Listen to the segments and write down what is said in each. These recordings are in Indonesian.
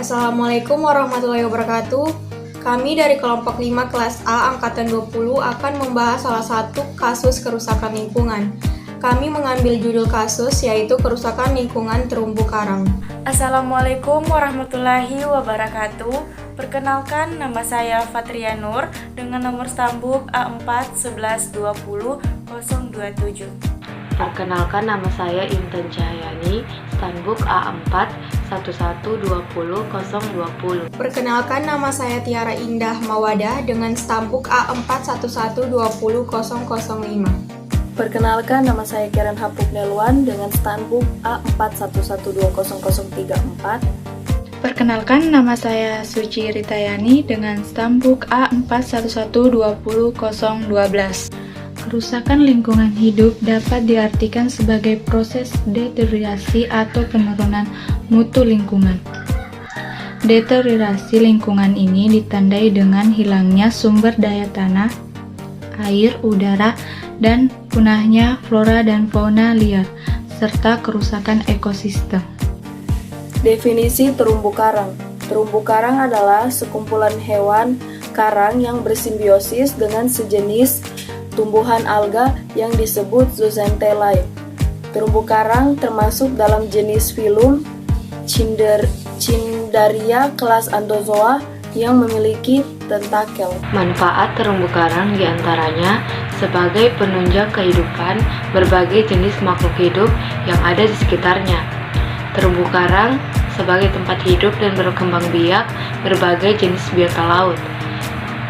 Assalamualaikum warahmatullahi wabarakatuh. Kami dari kelompok 5 kelas A angkatan 20 akan membahas salah satu kasus kerusakan lingkungan. Kami mengambil judul kasus yaitu kerusakan lingkungan terumbu karang. Assalamualaikum warahmatullahi wabarakatuh. Perkenalkan, nama saya Fatria Nur dengan nomor stambuk A4 11 20 027. Perkenalkan, nama saya Intan Cahyani, stambuk A4 11 20 020. Perkenalkan, nama saya Tiara Indah Mawadah dengan stambuk A4 11 20 005. Perkenalkan, nama saya Karen Hapuk Nelwan dengan stambuk A4 11 20 034. Perkenalkan, nama saya Suci Ritayani dengan stambuk A4 11 20 012. Kerusakan lingkungan hidup dapat diartikan sebagai proses deteriorasi atau penurunan mutu lingkungan. Deteriorasi lingkungan ini ditandai dengan hilangnya sumber daya tanah, air, udara, dan punahnya flora dan fauna liar, serta kerusakan ekosistem. Definisi terumbu karang. Terumbu karang adalah sekumpulan hewan karang yang bersimbiosis dengan sejenis tumbuhan alga yang disebut zooxanthellae. Terumbu karang termasuk dalam jenis filum Cnidaria kelas Anthozoa yang memiliki tentakel. Manfaat terumbu karang diantaranya sebagai penunjang kehidupan berbagai jenis makhluk hidup yang ada di sekitarnya. Terumbu karang sebagai tempat hidup dan berkembang biak berbagai jenis biota laut.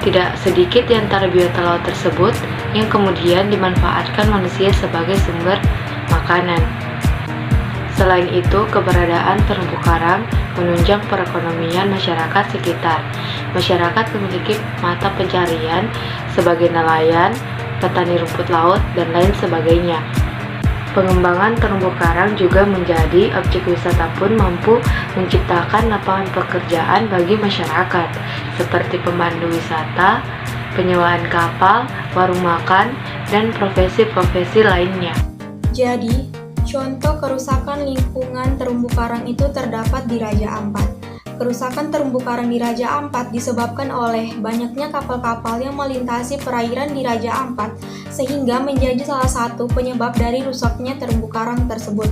Tidak sedikit di antara biota laut tersebut yang kemudian dimanfaatkan manusia sebagai sumber makanan. Selain itu, keberadaan terumbu karang menunjang perekonomian masyarakat sekitar. Masyarakat memiliki mata pencarian sebagai nelayan, petani rumput laut, dan lain sebagainya. Pengembangan terumbu karang juga menjadi objek wisata pun mampu menciptakan lapangan pekerjaan bagi masyarakat, seperti pemandu wisata, penyewaan kapal, warung makan, dan profesi-profesi lainnya. Jadi, contoh kerusakan lingkungan terumbu karang itu terdapat di Raja Ampat. Kerusakan terumbu karang di Raja Ampat disebabkan oleh banyaknya kapal-kapal yang melintasi perairan di Raja Ampat, sehingga menjadi salah satu penyebab dari rusaknya terumbu karang tersebut.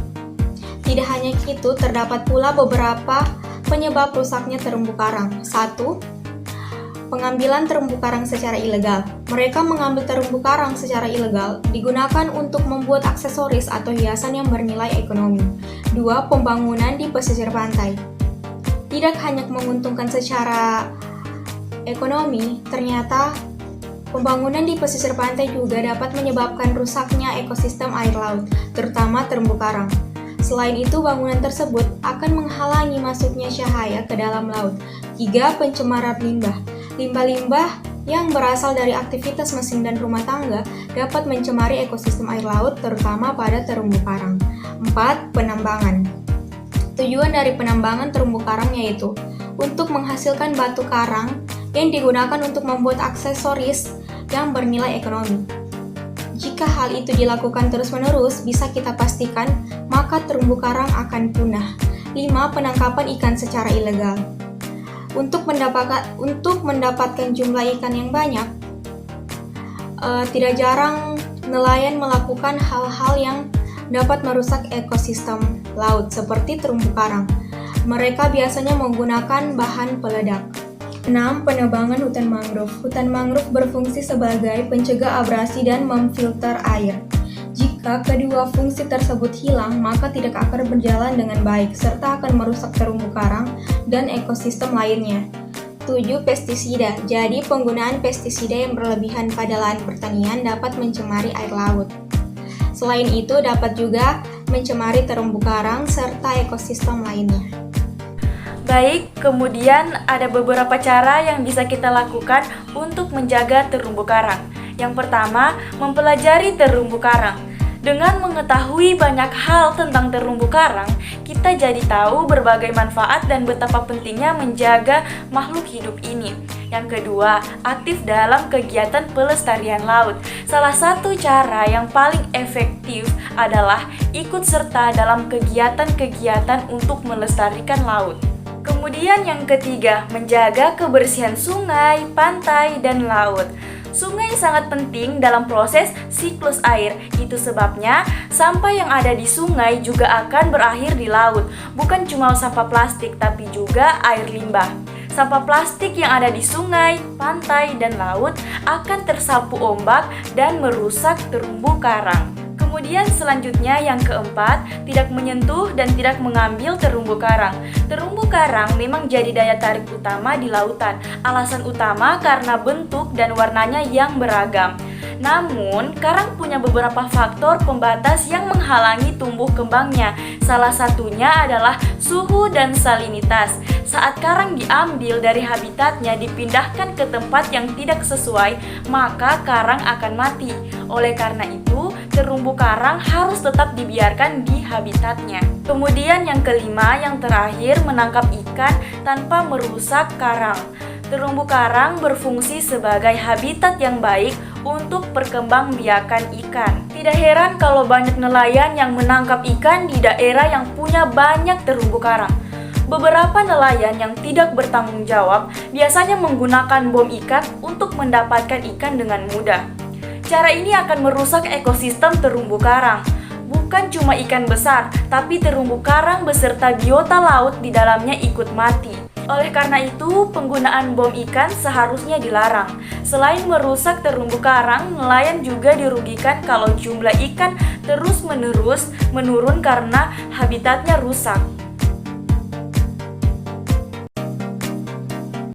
Tidak hanya itu, terdapat pula beberapa penyebab rusaknya terumbu karang. 1. Pengambilan terumbu karang secara ilegal. Mereka mengambil terumbu karang secara ilegal digunakan untuk membuat aksesoris atau hiasan yang bernilai ekonomi. 2. Pembangunan di pesisir pantai. Tidak hanya menguntungkan secara ekonomi, ternyata pembangunan di pesisir pantai juga dapat menyebabkan rusaknya ekosistem air laut, terutama terumbu karang. Selain itu, bangunan tersebut akan menghalangi masuknya cahaya ke dalam laut. 3. Pencemaran limbah. Limbah-limbah yang berasal dari aktivitas mesin dan rumah tangga dapat mencemari ekosistem air laut, terutama pada terumbu karang. 4. Penambangan. Tujuan dari penambangan terumbu karang yaitu untuk menghasilkan batu karang yang digunakan untuk membuat aksesoris yang bernilai ekonomi. Jika hal itu dilakukan terus-menerus, bisa kita pastikan maka terumbu karang akan punah. 5. Penangkapan ikan secara ilegal. Untuk mendapatkan jumlah ikan yang banyak, tidak jarang nelayan melakukan hal-hal yang dapat merusak ekosistem laut seperti terumbu karang. Mereka biasanya menggunakan bahan peledak. 6. Penebangan hutan mangrove. Hutan mangrove berfungsi sebagai pencegah abrasi dan memfilter air. Jika kedua fungsi tersebut hilang, maka tidak akan berjalan dengan baik, serta akan merusak terumbu karang dan ekosistem lainnya. 7. Pestisida. Jadi, penggunaan pestisida yang berlebihan pada lahan pertanian dapat mencemari air laut. Selain itu, dapat juga mencemari terumbu karang serta ekosistem lainnya. Baik, kemudian ada beberapa cara yang bisa kita lakukan untuk menjaga terumbu karang. Yang pertama, mempelajari terumbu karang. Dengan mengetahui banyak hal tentang terumbu karang, kita jadi tahu berbagai manfaat dan betapa pentingnya menjaga makhluk hidup ini. Yang kedua, aktif dalam kegiatan pelestarian laut. Salah satu cara yang paling efektif adalah ikut serta dalam kegiatan-kegiatan untuk melestarikan laut. Kemudian yang ketiga, menjaga kebersihan sungai, pantai, dan laut. Sungai sangat penting dalam proses siklus air. Itu sebabnya sampah yang ada di sungai juga akan berakhir di laut. Bukan cuma sampah plastik, tapi juga air limbah. Sampah plastik yang ada di sungai, pantai, dan laut akan tersapu ombak dan merusak terumbu karang. Kemudian selanjutnya yang keempat, tidak menyentuh dan tidak mengambil terumbu karang. Terumbu karang memang jadi daya tarik utama di lautan. Alasan utama karena bentuk dan warnanya yang beragam. Namun, karang punya beberapa faktor pembatas yang menghalangi tumbuh kembangnya. Salah satunya adalah suhu dan salinitas. Saat karang diambil dari habitatnya dipindahkan ke tempat yang tidak sesuai, maka karang akan mati. Oleh karena itu, terumbu karang harus tetap dibiarkan di habitatnya. Kemudian yang kelima, yang terakhir, menangkap ikan tanpa merusak karang. Terumbu karang berfungsi sebagai habitat yang baik untuk perkembangbiakan ikan. Tidak heran kalau banyak nelayan yang menangkap ikan di daerah yang punya banyak terumbu karang. Beberapa nelayan yang tidak bertanggung jawab biasanya menggunakan bom ikan untuk mendapatkan ikan dengan mudah. Cara ini akan merusak ekosistem terumbu karang. Bukan cuma ikan besar, tapi terumbu karang beserta biota laut di dalamnya ikut mati. Oleh karena itu, penggunaan bom ikan seharusnya dilarang. Selain merusak terumbu karang, nelayan juga dirugikan kalau jumlah ikan terus-menerus menurun karena habitatnya rusak.